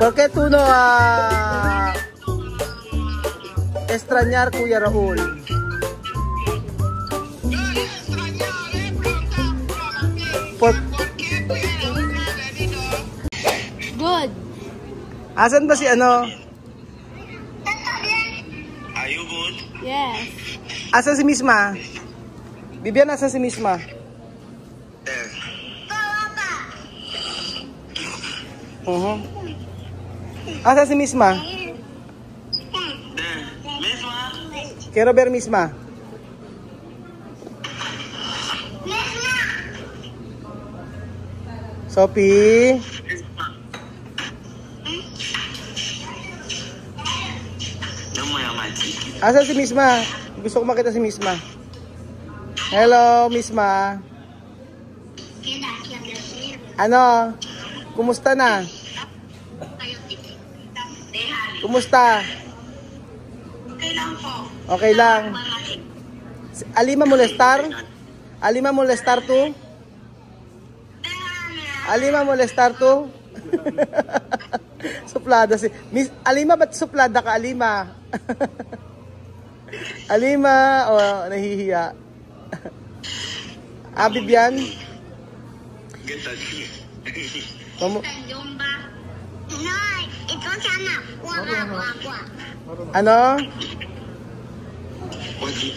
¿Por qué tú no extrañar Kuya Raul? Good. Asan ba si ano? Are you good? Yes. Asan si Misma? Bibian, asan si Misma? Asan si Misma? Misma? Quiero ver Misma. Sophie? Asan si Misma? Gusto ko makita si Misma. Hello, Misma. Ano? Kumusta na? Kumusta? Okay lang po. Okay lang. Alima molestar? Alima molestar tu? Alima molestar tu? Suplada si Miss Alima, ba't suplada ka, Alima? Alima, oh, nahihiya. Bibian? Ano?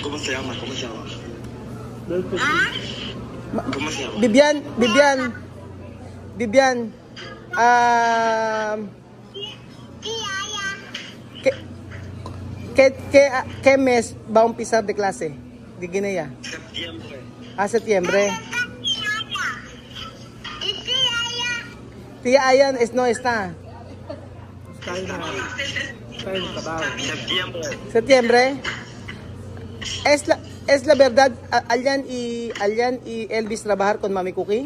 ¿Cómo se llama? ¿Cómo se llama? ¿Cómo se llama? Bibian. ¿Qué mes va a empezar de clase de Guinea? Septiembre. Septiembre. Tía Ayan no está. Septiembre. Septiembre. Es la verdad, Alyan y Elvis trabajar con Mami Cookie?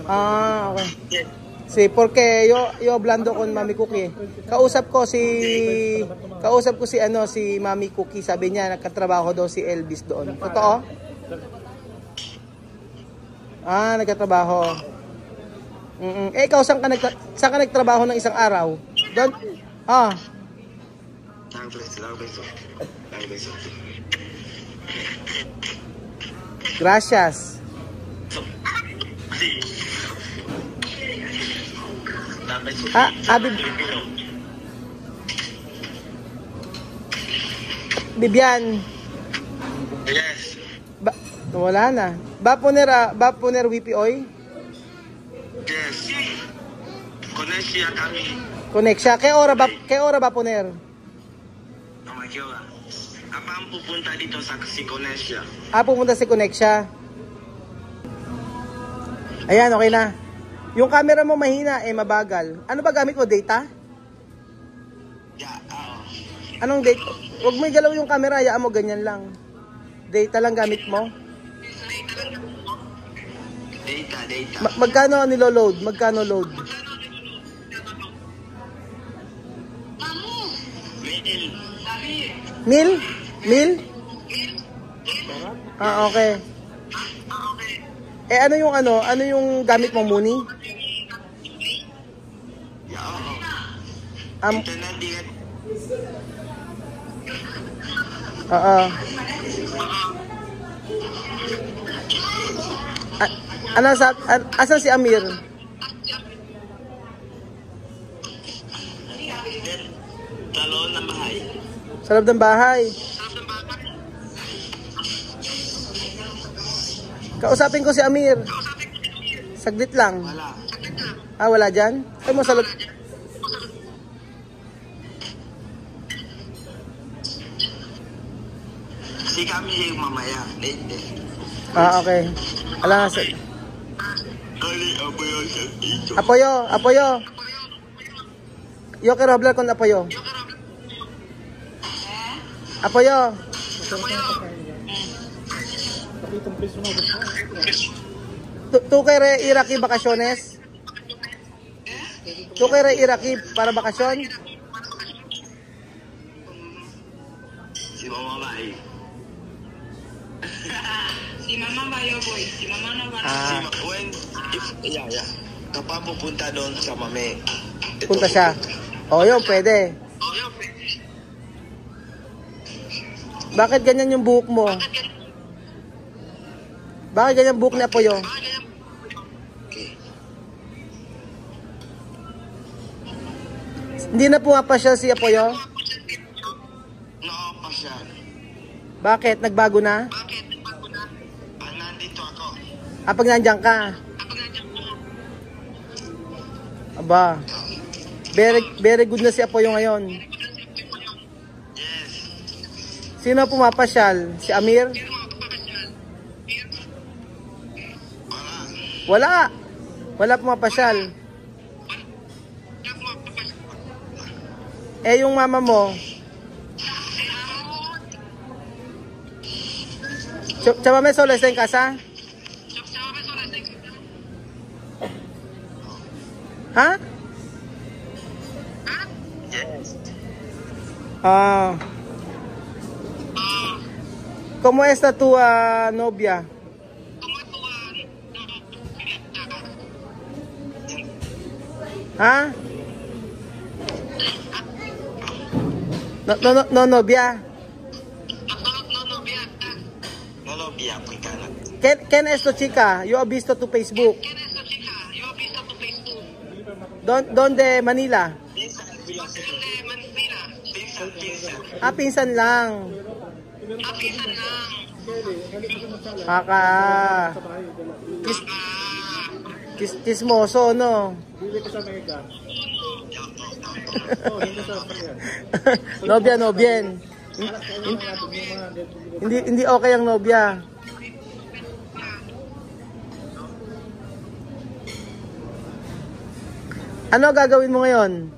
Okay. Sí, porque yo hablando con Mami Cookie. Kausap ko si Mami Cookie, sabi niya nagkatrabaho daw si Elvis doon. Totoo? Nagkatrabaho. Ikaw saan ka nagtrabaho ng isang araw? Doon? Gracias. Bibian. Yes. Wala na. Va poner wipi hoy? Yes. Conexión kami. Conexión. ¿Qué hora va poner? Apa ang pupunta dito sa si Conexión? Pupunta si Conexión. Ayan, okay na. Yung camera mo mahina, mabagal. Ano ba gamit mo? Data? Yeah, Anong data? Huwag mo igalaw yung camera, hayaan mo ganyan lang. Data lang gamit mo? Data. Magkano nilo-load? Magkano load? Mil? Okay. Ano yung gamit mo, Muni? Internet din. Asan si Amir? Sa loob ng bahay. Kausapin ko si Amir. Saglit lang. Wala dyan? Ay mo sa loob. Si kami mamaya. Late. Okay. Ala nga. Apoyo. Yo quiero hablar con Apoyo. Apoyo. ¿Tú quieres ir aquí vacaciones? ¿Tú quieres ir aquí para vacación? Si mamá va ahí. Si mamá va, yo voy. Si mamá no va, Yeah. kapag pupunta doon sa mami. Punta siya. O, yun, pwede. Bakit ganyan yung buhok mo? Bakit ganyan buhok ni Apoyo? Okay. Hindi na pumapasyal si Apoyo? Nakapasyal. Bakit? Nagbago na? Nandito ako. Pag nandiyan ka? Aba. Very good na si Apoyo ngayon. Yes. Sino pumapasyal? Si Amir? Wala. Wala pumapasyal. Eh, yung mama mo? Chama me solo está en casa? ¿Ha? Yes. Ah. ¿Cómo está tu novia? ¿Ha? No, novia. No lo vi africana. ¿Quién es tu chica? Yo he visto tu Facebook. ¿Dónde? Manila. Pinsan lang. Kaka. Chismoso, no? Nobya, nobyen. Hindi okay ang nobya. Ano gagawin mo ngayon?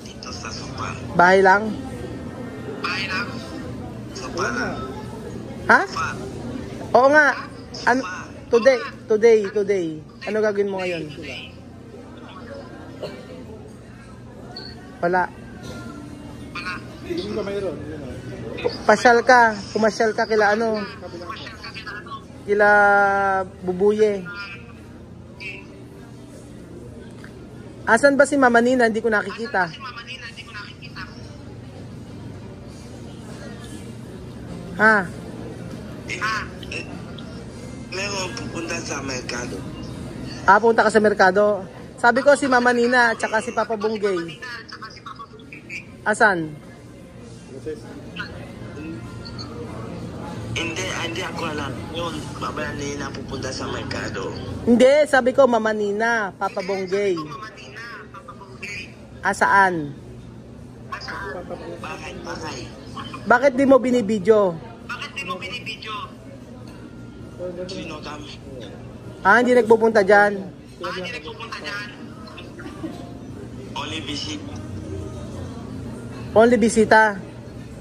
Dito sa sopa. Bahay lang? Sopa lang. Ha? Sopa. Oo nga. Ano? Today. Ano gagawin mo ngayon? Wala. Pumasyal ka kila ano? Kila Bubuye. Asan ba si Mama Nina? Hindi ko nakikita. Ha? Meron pupunta sa merkado. Punta ka sa merkado. Sabi ko si Mama Nina at saka si Papa Bunggay. Asan? Hindi ako alam. Yun, Mama Nina pupunta sa merkado. Hindi, sabi ko Mama Nina, Papa Bunggay. Saan? Bakit? Bakit di mo binibidyo? Sino kami? Hindi nagpupunta dyan. Only visit. Only bisita.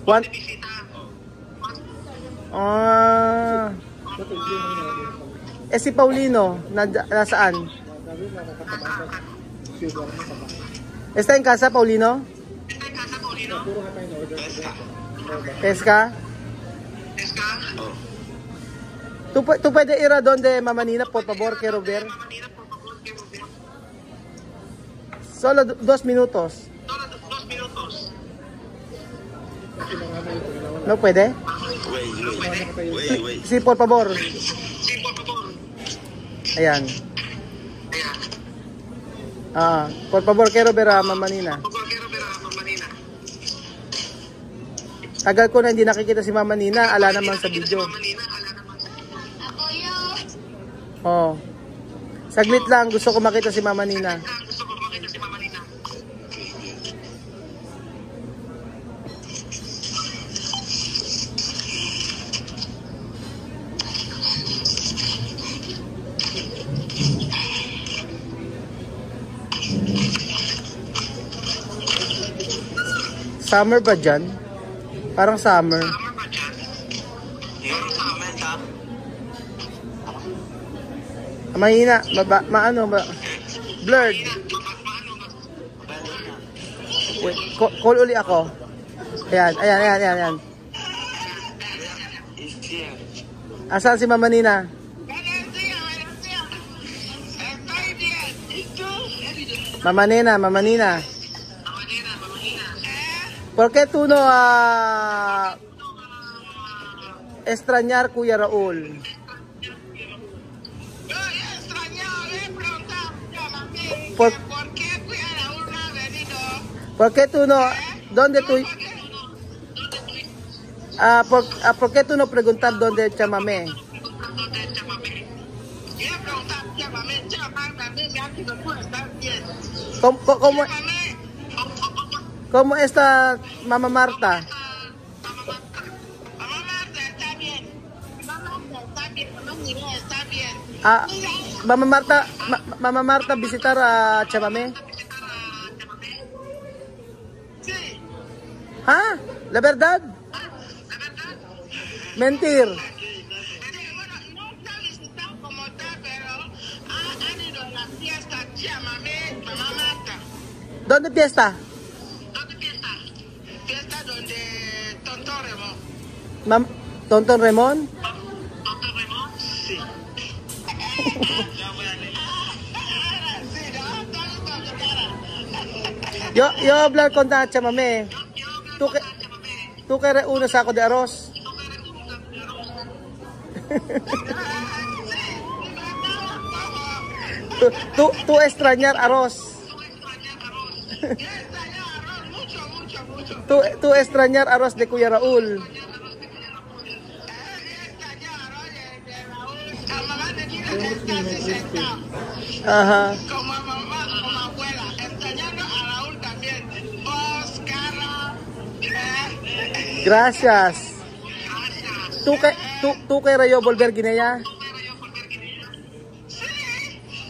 One. Si Paulino, nasaan? Está en casa, Paulino? Pesca? Oh. ¿Tú puedes ir a donde Mama Nina, por favor, quiero ver? Solo 2 minutos. ¿No puede? Wait. Sí, por favor. Ayan. Por favor, quiero ver a Mama Nina. Tagal ko na hindi nakikita si Mama Nina. Ala naman sa video. Saglit lang. Gusto ko makita si Mama Nina. Summer ba dyan? Parang summer. Mahina. Blurred. Wait, call uli ako. Ayan. Asan si Mama Nina? Mamá Nena, Mamá Nina. ¿Por qué tú no extrañar Kuya Raul? ¿Por qué Kuya Raúl no ha venido? ¿Por qué tú no? ¿Dónde tú? ¿Por qué tú no preguntar dónde el chamamé? ¿Cómo está Mamá Marta? Mamá Marta está bien. Mamá Marta está bien. Mamá Nina está bien. Mamá Marta visitar a chamamé. Sí. ¿Ah? ¿La verdad? Mentir. Bueno, no está visitando como tal, pero han ido a la fiesta chamamé, Mamá Marta. ¿Dónde fiesta? ¿Dónde fiesta? Fiesta donde Tonton Remo. ¿Tonton Remón? ¿Tonton Remo? Sí. Yo hablar con ta chamamé. Tú que reúno sa ako de arroz. tú extrañar arroz. Tú extrañar arroz de Kuya Raul. Ajá. Como mamá, como abuela, extrañando a Raúl también. Oscar. Gracias. ¿Tú que rayo volver Guinea? Sí,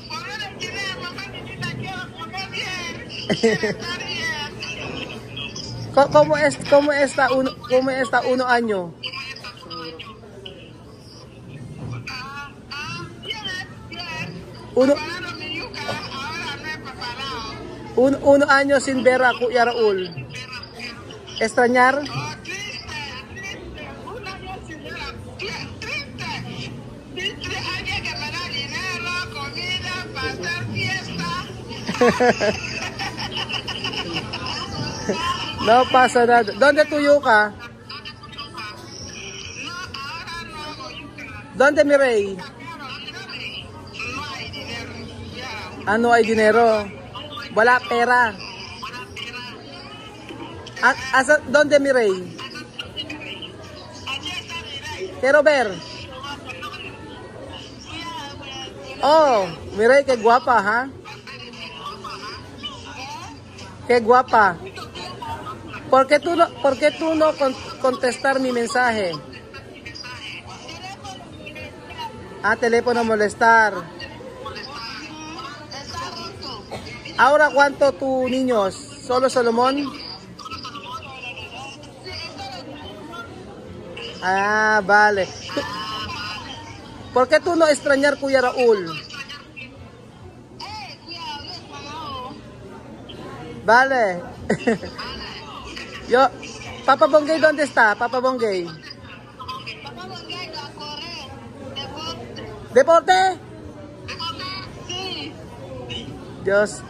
volver a Guinea, mamá Nina quiero comer bien. Estar bien. ¿Cómo está 1 año? Bien. Uno, Preparando mi yuca, ahora no he preparado. 1 año sin ver a Kuya Raul. ¿Extrañar? Oh, triste. 1 año sin ver a triste. Alguien que me da dinero, comida, para hacer fiesta. No pasa nada. ¿Dónde tu yuca? No, ahora no hago yuca. ¿Dónde mi rey? No hay dinero. Ya. No hay dinero. Wala pera. ¿Dónde mi rey? Allí está mi rey. Quiero ver. Oh, mi rey, qué guapa, ¿ha? Qué guapa. ¿Por qué tú no contestar mi mensaje? Teléfono molestar. Ahora, ¿cuánto tus niños? ¿Solo Solomón? Vale. ¿Por qué tú no extrañar Kuya Raul? Vale. Papa Bongay, ¿dónde está? Papa Bongay. Papá Bongay va a correr. ¿Deporte? Sí. Dios.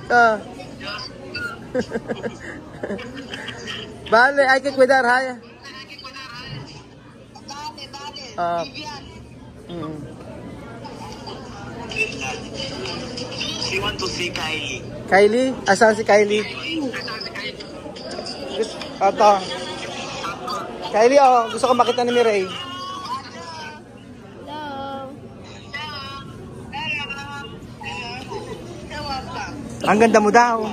Vale, hay que cuidar, ¿ha? Vale. She want to see Kylie. Kylie? Asan si Kylie? Ito. Kylie, gusto ko makita ni Mireille. Ang ganda mo daw.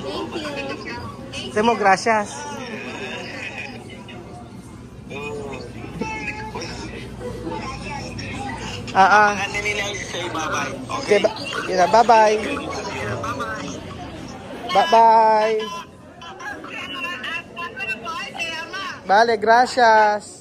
Sabi mo, gracias. Ano nila say bye-bye. Okay? Bye-bye. Bye-bye. Vale, gracias.